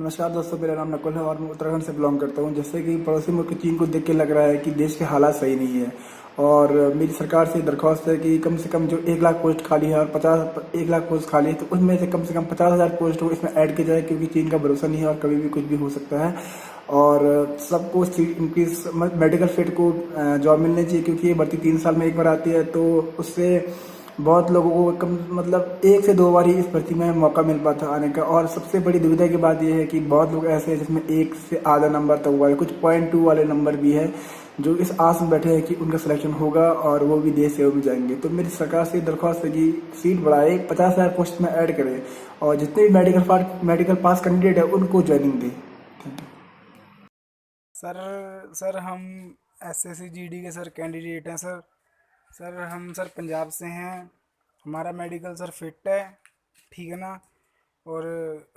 नमस्कार दोस्तों, मेरा नाम नकुल है और मैं उत्तराखंड से बिलोंग करता हूँ। जैसे कि पड़ोसी मुल्क चीन को देख के लग रहा है कि देश के हालात सही नहीं है। और मेरी सरकार से दरख्वास्त है कि कम से कम जो 1 लाख पोस्ट खाली है और 1 लाख पोस्ट खाली है, तो उसमें से कम 50,000 पोस्ट को इसमें ऐड किया जाए, क्योंकि चीन का भरोसा नहीं है और कभी भी कुछ भी हो सकता है। और सबको इनकी मेडिकल फील्ड को जॉब मिलनी चाहिए, क्योंकि ये भर्ती 3 साल में एक बार आती है। तो उससे बहुत लोगों को कम मतलब 1 से 2 बार ही इस भर्ती में मौका मिल पाता आने का। और सबसे बड़ी दुविधा की बात यह है कि बहुत लोग ऐसे हैं जिसमें 1 से आधा नंबर तक हुआ है, कुछ .2 वाले नंबर भी है, जो इस आस में बैठे हैं कि उनका सिलेक्शन होगा और वो भी देश सेवा में जाएंगे। तो मेरी सरकार से दरख्वास्त है कि सीट बढ़ाए, 50,000 पोस्ट में ऐड करें और जितने भी मेडिकल पास कैंडिडेट है उनको ज्वाइनिंग दें। सर सर हम एसएससी जीडी के सर कैंडिडेट हैं सर। सर हम सर पंजाब से हैं। हमारा मेडिकल सर फिट है, ठीक है ना। और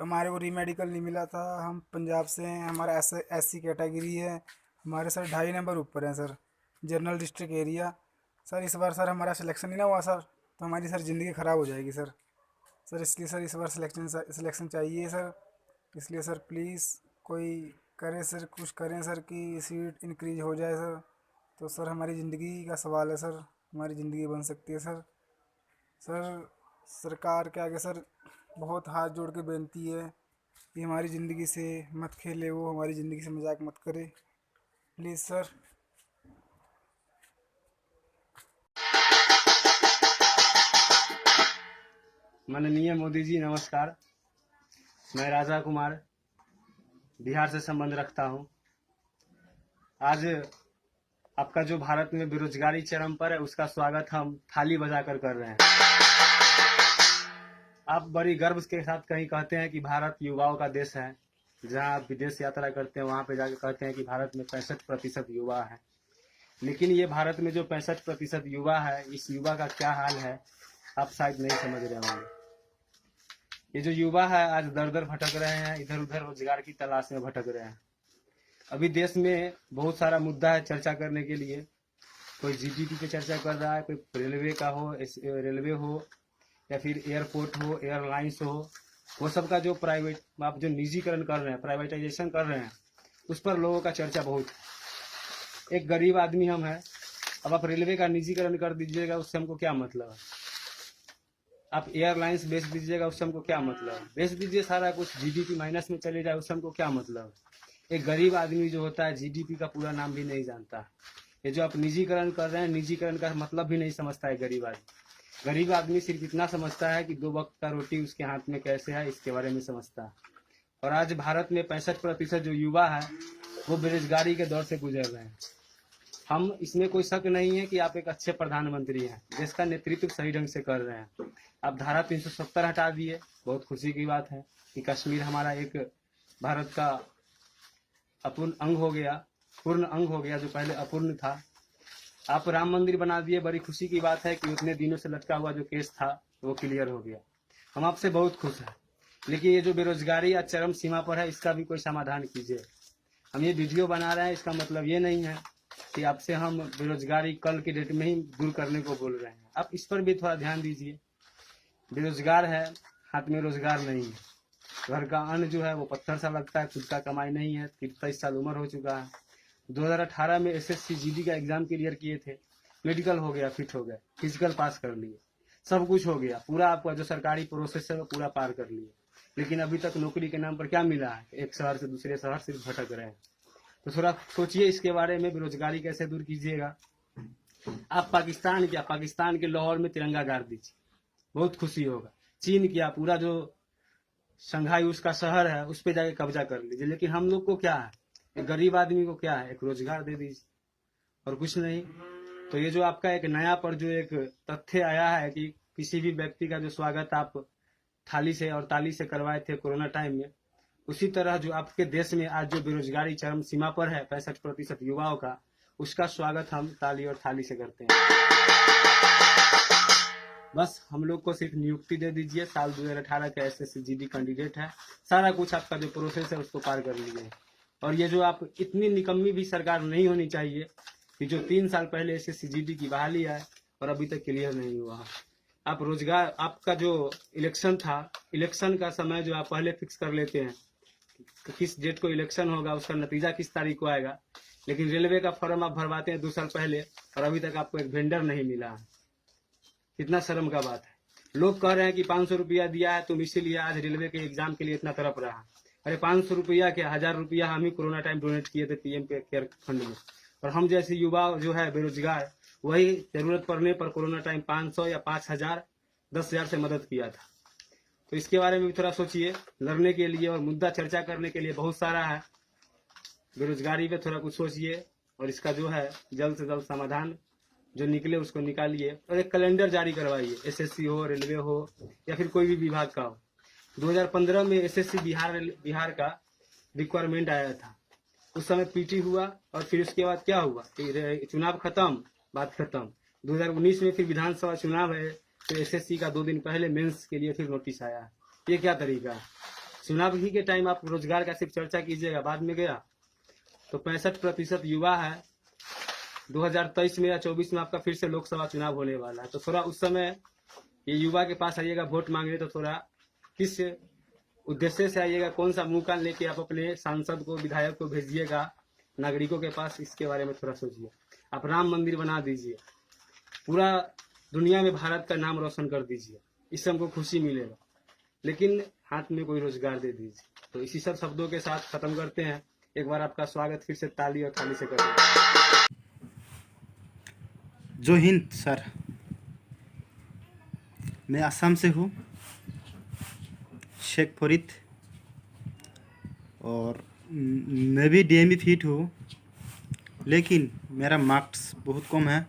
हमारे को री मेडिकल नहीं मिला था। हम पंजाब से हैं, हमारा एससी कैटेगरी है। हमारे सर 2.5 नंबर ऊपर हैं sir, general district area. Sir इस बार सर हमारा सिलेक्शन नहीं ना हुआ सर, तो हमारी सर ज़िंदगी ख़राब हो जाएगी सर। सर इसलिए सर इस बार सिलेक्शन चाहिए सर। इसलिए सर प्लीज़ कोई करे सर, कुछ करें सर कि सीट इंक्रीज हो जाए सर। तो सर हमारी ज़िंदगी का सवाल है सर, हमारी ज़िंदगी बन सकती है सर। सर सरकार के आगे सर बहुत हाथ जोड़ के बेनती है कि हमारी ज़िंदगी से मत खेले, वो हमारी ज़िंदगी से मजाक मत करे, प्लीज़ सर। माननीय मोदी जी नमस्कार। मैं राजा कुमार बिहार से संबंध रखता हूं। आज आपका जो भारत में बेरोजगारी चरम पर है, उसका स्वागत हम थाली बजाकर कर रहे हैं। आप बड़ी गर्व के साथ कहीं कहते हैं कि भारत युवाओं का देश है। जहां आप विदेश यात्रा करते हैं वहां पे जाकर कहते हैं कि भारत में 65% युवा है। लेकिन ये भारत में जो 65% युवा है, इस युवा का क्या हाल है आप शायद नहीं समझ रहे होंगे। ये जो युवा है आज दर दर भटक रहे हैं, इधर उधर रोजगार की तलाश में भटक रहे हैं। अभी देश में बहुत सारा मुद्दा है चर्चा करने के लिए। कोई जीडीपी पे चर्चा कर रहा है, कोई रेलवे का हो, रेलवे हो या फिर एयरपोर्ट हो, एयरलाइंस हो, वो सब का जो प्राइवेट आप जो निजीकरण कर रहे हैं, प्राइवेटाइजेशन कर रहे हैं, उस पर लोगों का चर्चा बहुत है। एक गरीब आदमी हम हैं, अब आप रेलवे का निजीकरण कर दीजिएगा, उससे हमको क्या मतलब है। आप एयरलाइंस बेच दीजिएगा, उससे हमको क्या मतलब है। बेच दीजिए सारा कुछ, जीडीपी माइनस में चले जाए, उससे हमको क्या मतलब है। एक गरीब आदमी जो होता है जीडीपी का पूरा नाम भी नहीं जानता। ये जो आप निजीकरण कर रहे हैं, निजीकरण का मतलब भी नहीं समझता है गरीब आदमी। गरीब आदमी सिर्फ इतना समझता है कि 2 वक्त का रोटी उसके हाथ में कैसे है, इसके बारे में समझता है। और आज भारत में 65% जो युवा है वो बेरोजगारी के दौर से गुजर रहे हैं। हम इसमें कोई शक नहीं है कि आप एक अच्छे प्रधानमंत्री हैं, देश का नेतृत्व सही ढंग से कर रहे हैं। आप धारा 370 हटा दिए, बहुत खुशी की बात है कि कश्मीर हमारा एक भारत का अपूर्ण अंग हो गया, पूर्ण अंग हो गया, जो पहले अपूर्ण था। आप राम मंदिर बना दिए, बड़ी खुशी की बात है कि उतने दिनों से लटका हुआ जो केस था वो क्लियर हो गया। हम आपसे बहुत खुश हैं। लेकिन ये जो बेरोजगारी या चरम सीमा पर है, इसका भी कोई समाधान कीजिए। हम ये वीडियो बना रहे हैं, इसका मतलब ये नहीं है कि आपसे हम बेरोजगारी कल की डेट में ही दूर करने को बोल रहे हैं। आप इस पर भी थोड़ा ध्यान दीजिए। बेरोजगार है, हाथ में रोजगार नहीं है, घर का अन्न जो है वो पत्थर सा लगता है, खुद का कमाई नहीं है, 23 साल उम्र हो चुका है। 2018 में एसएससी जीडी का एग्जाम क्लियर किए थे, मेडिकल हो गया, फिट हो गया, फिजिकल पास कर लिए, सब कुछ हो गया, पूरा आपका जो सरकारी प्रोसेस है वो पूरा पार कर लिए। लेकिन अभी तक नौकरी के नाम पर क्या मिला है, एक शहर से दूसरे शहर सिर्फ भटक रहे हैं। तो थोड़ा सोचिए इसके बारे में, बेरोजगारी कैसे दूर कीजिएगा। आप पाकिस्तान के लाहौर में तिरंगा गाड़ दीजिए, बहुत खुशी होगा। चीन किया, पूरा जो शंघाई उसका शहर है उस पर जाके कब्जा कर लीजिए। लेकिन हम लोग को क्या है, एक गरीब आदमी को क्या है, एक रोजगार दे दीजिए और कुछ नहीं। तो ये जो आपका एक नया पर जो एक तथ्य आया है कि किसी भी व्यक्ति का जो स्वागत आप थाली से और ताली से करवाए थे कोरोना टाइम में, उसी तरह जो आपके देश में आज जो बेरोजगारी चरम सीमा पर है 65% युवाओं का, उसका स्वागत हम ताली और थाली से करते हैं। बस हम लोग को सिर्फ नियुक्ति दे दीजिए। साल 2018 का एसएससी जीडी कैंडिडेट है, सारा कुछ आपका जो प्रोसेस है उसको पार कर लीजिए। और ये जो आप इतनी निकम्मी भी सरकार नहीं होनी चाहिए कि जो 3 साल पहले एसएससी जीडी की बहाली है और अभी तक क्लियर नहीं हुआ। आप रोजगार, आपका जो इलेक्शन था, इलेक्शन का समय जो आप पहले फिक्स कर लेते हैं किस डेट को इलेक्शन होगा, उसका नतीजा किस तारीख को आएगा, लेकिन रेलवे का फॉर्म आप भरवाते हैं 2 साल पहले और अभी तक आपको एक वेंडर नहीं मिला है। कितना शर्म का बात है। लोग कह रहे हैं कि 500 रुपया दिया है तुम, इसीलिए आज रेलवे के एग्जाम के लिए इतना तड़प रहा। अरे 500 रुपया क्या, 1000 रुपया हम ही कोरोना टाइम डोनेट किए थे पीएम केयर फंड में। और हम जैसे युवा जो है बेरोजगार, वही जरूरत पड़ने पर कोरोना टाइम 500 या 5000 10,000 से मदद किया था। तो इसके बारे में भी थोड़ा सोचिए। लड़ने के लिए और मुद्दा चर्चा करने के लिए बहुत सारा है। बेरोजगारी पे थोड़ा कुछ सोचिए और इसका जो है जल्द से जल्द समाधान जो निकले उसको निकालिए और एक कैलेंडर जारी करवाइए। एसएससी हो, रेलवे हो या फिर कोई भी विभाग का हो। 2015 में एसएससी बिहार का रिक्वायरमेंट आया था। उस समय पीटी हुआ और फिर उसके बाद क्या हुआ, चुनाव खत्म, बात खत्म। 2019 में फिर विधानसभा चुनाव है तो एसएससी का 2 दिन पहले मेंस के लिए फिर नोटिस आया। ये क्या तरीका है? चुनाव ही के टाइम आप रोजगार का सिर्फ चर्चा कीजिएगा, बाद में गया। तो 65% युवा है। 2023 में या 24 में आपका फिर से लोकसभा चुनाव होने वाला है। तो थोड़ा उस समय ये युवा के पास आइएगा वोट मांगने, तो थोड़ा किस उद्देश्य से आइएगा, कौन सा मुंह कान लेके आप अपने सांसद को, विधायक को भेजिएगा नागरिकों के पास, इसके बारे में थोड़ा सोचिए। आप राम मंदिर बना दीजिए, पूरा दुनिया में भारत का नाम रोशन कर दीजिए, इससे हमको खुशी मिलेगा। लेकिन हाथ में कोई रोजगार दे दीजिए। तो इसी सब शब्दों के साथ खत्म करते हैं। एक बार आपका स्वागत फिर से ताली और थाली से करें। जय हिंद सर, मैं असम से हूँ, शेख फरीद, और मैं भी डीएमई फिट हूँ, लेकिन मेरा मार्क्स बहुत कम है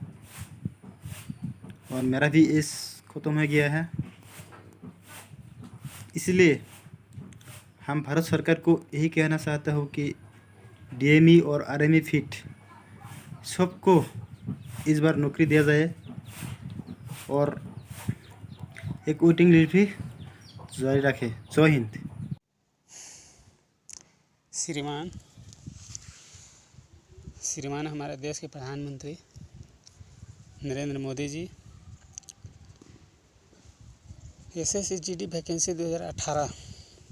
और मेरा भी एज ख़त्म हो गया है। इसलिए हम भारत सरकार को यही कहना चाहता हूँ कि डीएमई और आरएमई फिट सबको इस बार नौकरी दिया जाए और एक वेटिंग लिस्ट भी जारी रखे। जय हिंद। श्रीमान हमारे देश के प्रधानमंत्री Narendra Modi ji SSC GD vacancy 2018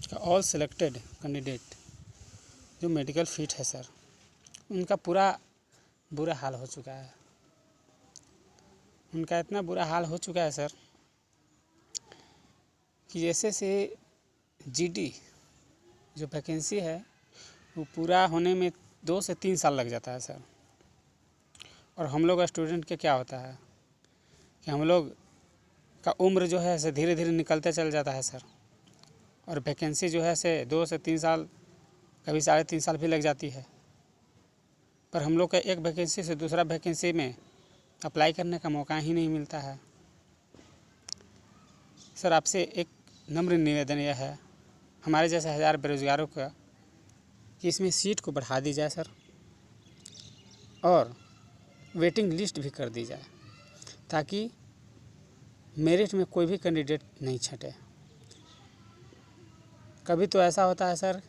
का ऑल सेलेक्टेड कैंडिडेट जो मेडिकल फिट है सर, उनका पूरा बुरा हाल हो चुका है। उनका इतना बुरा हाल हो चुका है सर कि जैसे से जीडी जो वैकेंसी है वो पूरा होने में 2 से 3 साल लग जाता है सर। और हम लोग स्टूडेंट के क्या होता है कि हम लोग का उम्र जो है ऐसे धीरे धीरे निकलते चल जाता है सर, और वैकेंसी जो है ऐसे 2 से 3 साल, कभी 3.5 साल भी लग जाती है। पर हम लोग का एक वैकेंसी से दूसरा वैकेंसी में अप्लाई करने का मौका ही नहीं मिलता है। सर आपसे एक नम्र निवेदन यह है हमारे जैसे 1000 बेरोजगारों का कि इसमें सीट को बढ़ा दी जाए सर, और वेटिंग लिस्ट भी कर दी जाए, ताकि मेरिट में कोई भी कैंडिडेट नहीं छटे। कभी तो ऐसा होता है सर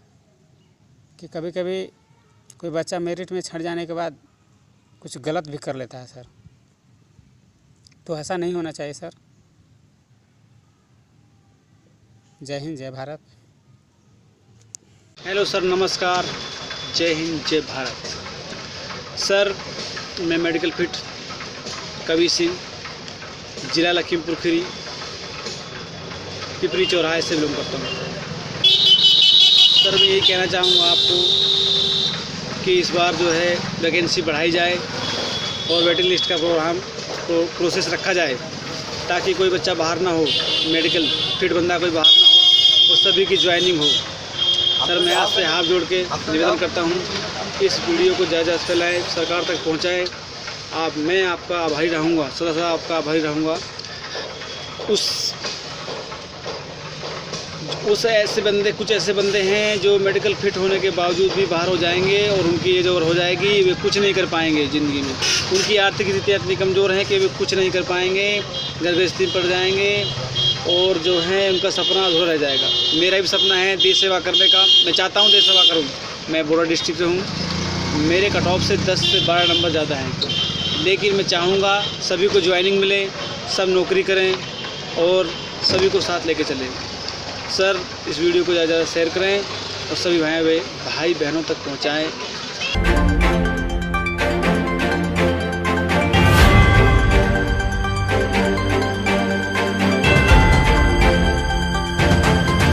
कि कभी कभी कोई बच्चा मेरिट में छट जाने के बाद कुछ गलत भी कर लेता है सर। तो ऐसा नहीं होना चाहिए सर। जय हिंद, जय भारत। हेलो सर, नमस्कार, जय हिंद, जय भारत। सर मैं मेडिकल फिट कबीर सिंह, जिला लखीमपुर खीरी, पिपरी चौराहे से बिलोंग करता हूँ। सर मैं यही कहना चाहूँगा आपको कि इस बार जो है वैकेंसी बढ़ाई जाए और वेटिंग लिस्ट का प्रोसेस रखा जाए, ताकि कोई बच्चा बाहर ना हो, मेडिकल फिट बंदा कोई बाहर ना हो और सभी की ज्वाइनिंग हो। सर मैं आपसे हाथ जोड़ के निवेदन करता हूँ कि इस वीडियो को ज़्यादा से फैलाएँ, सरकार तक पहुँचाएँ। मैं आपका आभारी रहूँगा, सदा सदा आपका आभारी रहूँगा। कुछ ऐसे बंदे हैं जो मेडिकल फिट होने के बावजूद भी बाहर हो जाएंगे और उनकी एज ओवर हो जाएगी, वे कुछ नहीं कर पाएंगे ज़िंदगी में। उनकी आर्थिक स्थिति इतनी कमज़ोर है कि वे कुछ नहीं कर पाएंगे, गर्भस्थिति पड़ जाएंगे और जो है उनका सपना अधूरा रह जाएगा। मेरा भी सपना है देश सेवा करने का, मैं चाहता हूँ देश सेवा करूँ। मैं बोरा डिस्ट्रिक्ट से हूँ, मेरे कट ऑफ से 10 से 12 नंबर ज़्यादा हैं, लेकिन मैं चाहूँगा सभी को ज्वाइनिंग मिले, सब नौकरी करें और सभी को साथ लेके चलें। सर इस वीडियो को ज़्यादा शेयर करें और सभी भाई बहनों तक पहुँचाएँ।